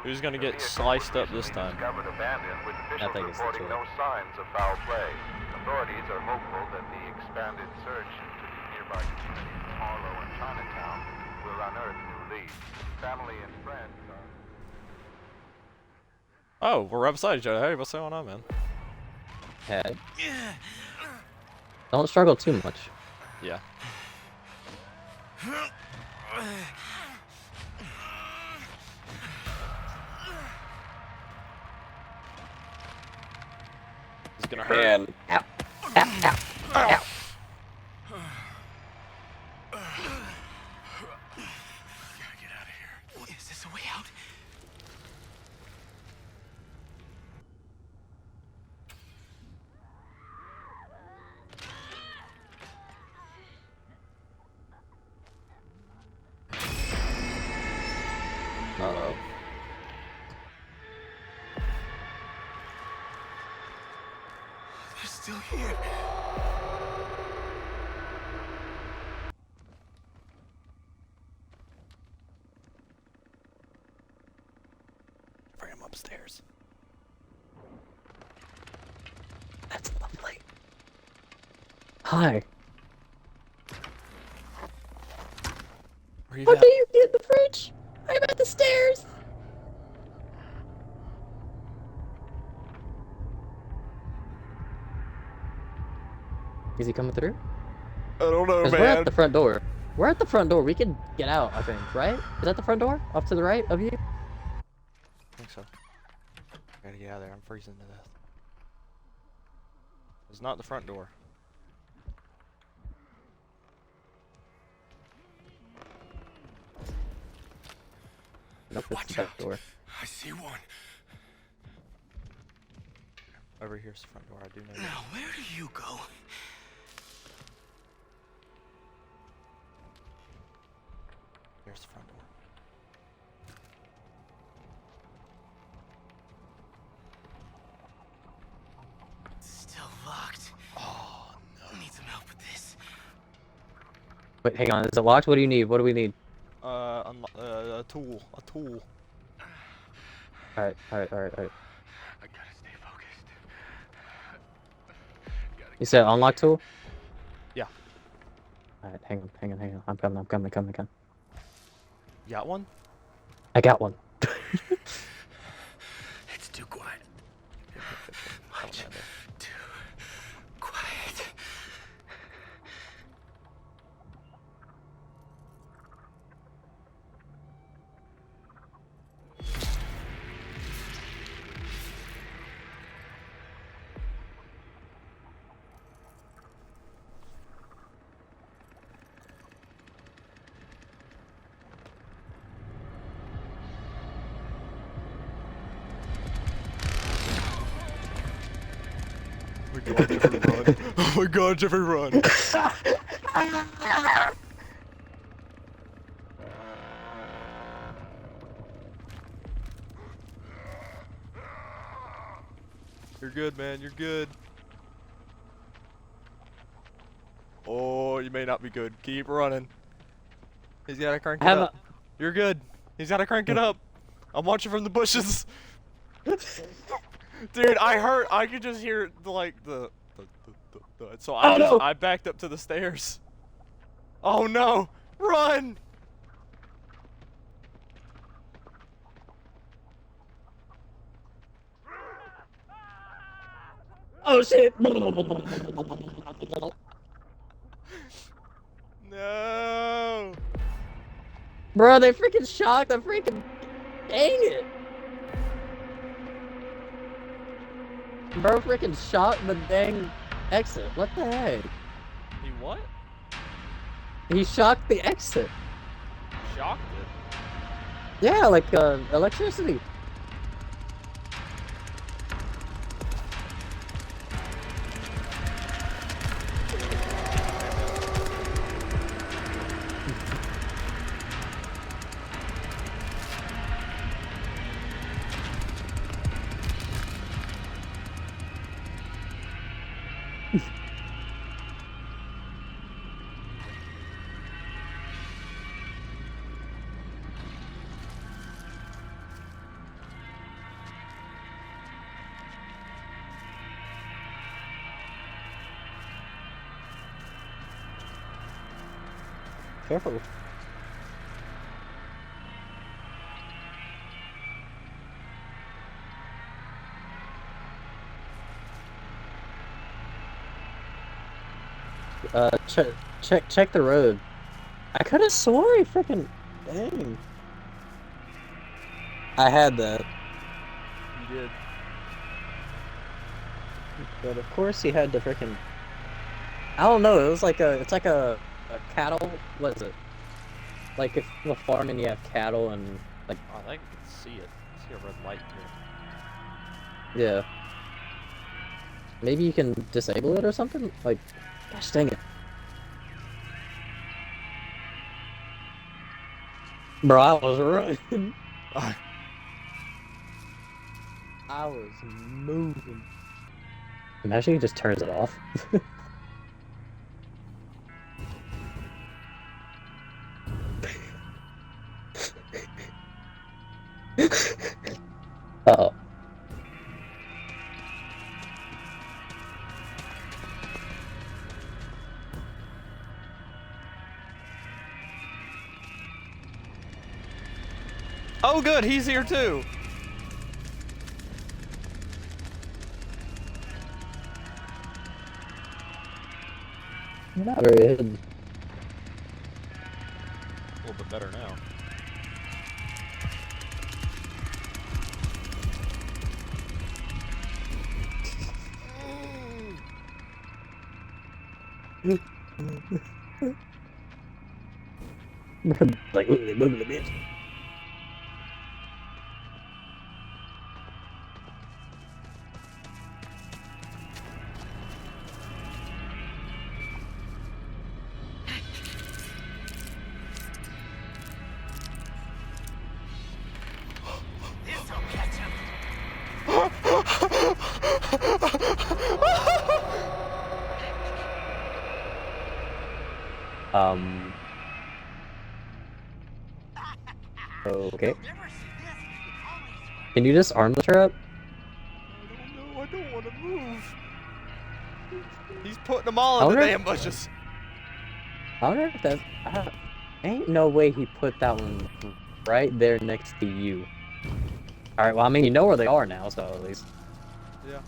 Who's gonna get sliced up this time? I think it's the two. No signs of foul play. Authorities are hopeful that the expanded search into the nearby communities of Harlow and Chinatown will unearth new leads. Family and friends are... Oh, we're right beside each other. Hey, what's going on, man? Hey. Don't struggle too much. Yeah. It's gonna hurt. Man. Ow. Ow. Ow. Ow. Is this a way out? Uh-oh. They're still here. Bring him upstairs. That's lovely. Hi. Where you What at? do you get in the fridge? I'm at the stairs. Is he coming through? I don't know, 'Cause man. we're at the front door. We're at the front door. We can get out, I think, right? Is that the front door? Off to the right of you? I think so. I gotta get out of there. I'm freezing to death. It's not the front door. Nope, it's the back door. I see one. Over here's the front door. I do know that. Now, where do you go? There's the front door. It's still locked. Oh, I need some help with this. Wait, hang on. Is it locked? What do you need? What do we need? A tool. A tool. Alright. I gotta stay focused. You said unlock tool? Yeah. Alright, hang on. I'm coming. You got one? I got one. It's too quiet. Much Too quiet. Oh my god, Jeffrey, run! You're good, man. You're good. Oh, you may not be good. Keep running. He's gotta crank it up. You're good. He's gotta crank it up. I'm watching from the bushes. Dude, I could just hear the so I backed up to the stairs. Oh no! Run! Oh shit! No! Bro, they freaking shocked the freaking... Dang it! Bro freaking shocked the dang exit. What the heck? He what? He shocked the exit. Shocked it? Yeah, like electricity. Careful. Check the road. I could have swore he freaking. Dang. I had that. You did. But of course he had to freaking. I don't know. It was like it's like a cattle. What is it? Like if a farm and you have cattle and like. Oh, I think you can see it. I see a red light too. Yeah. Maybe you can disable it or something. Like, gosh dang it. Bro, I was running. I was moving. Imagine he just turns it off. Uh-oh. Oh, good, he's here too. You're not very hidden. A little bit better now. Like, move the bitch. This'll catch him. Okay. Can you just arm the trap? I don't want to move. He's putting them all I in the wonder- ambushes. I wonder if that. Ain't no way he put that one right there next to you. Alright, well, I mean, you know where they are now, so at least. Yeah.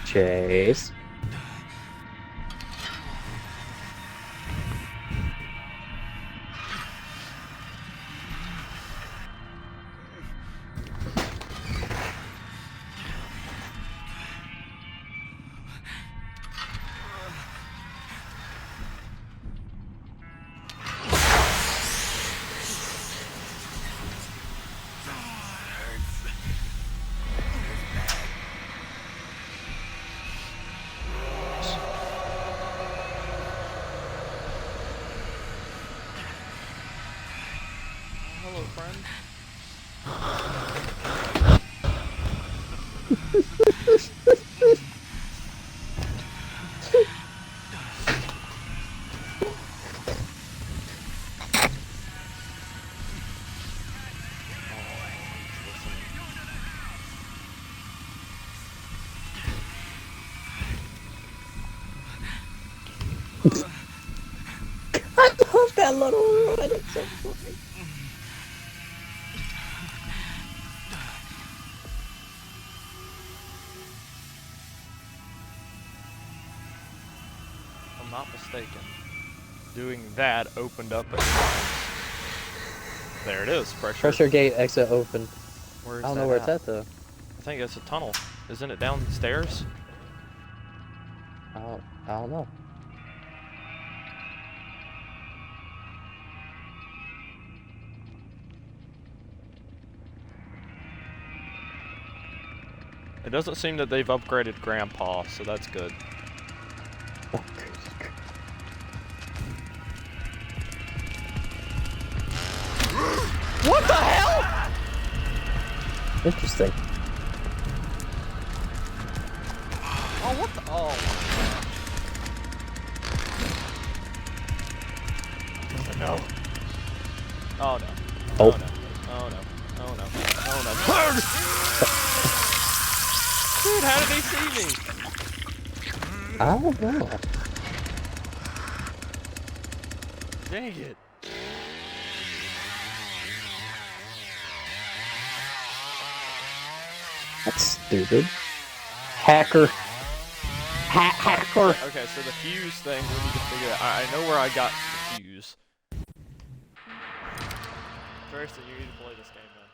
Chase. Hello, friend. I love that little run. It's so funny. If I'm not mistaken, doing that opened up a... There it is, Pressure gate exit open. Where is I don't know that where it's at though. I think it's a tunnel. Isn't it downstairs? I don't know. It doesn't seem that they've upgraded Grandpa, so that's good. What the hell? Interesting. Oh, what the? Oh. No. Oh no. Oh. Oh no. Oh no. Oh no. Oh no. Dude, how did they see me? I don't know. Dang it. That's stupid. Hacker. Hacker. Okay, so the fuse thing, we need to figure out. I know where I got the fuse. First, you need to play this game now.